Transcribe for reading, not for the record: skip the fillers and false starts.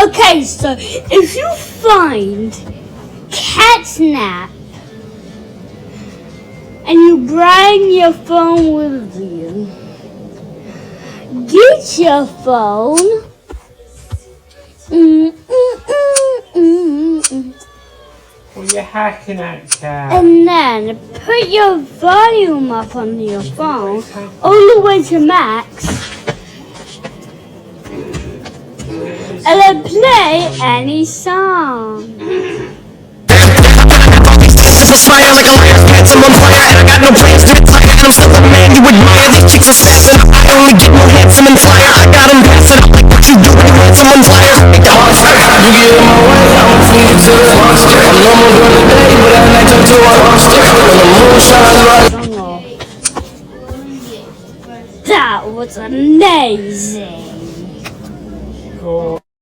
Okay, so if you find catnap and you bring your phone with you, get your phone. Well, you're hacking at cat. And then put your volume up on your phone all the way to max. And then play any song. Smile like a liar, handsome on fire, and I got no plans to retire, and I'm still the man you admire. These chicks assassin, I only get more handsome and flyer. I got them passing up like what you do when you want someone's liar. Make the monster, you get in my way, I'ma feed you to the monster. I'm normal during the day, but at night turn to a monster. When the moon shines bright. That was amazing. Go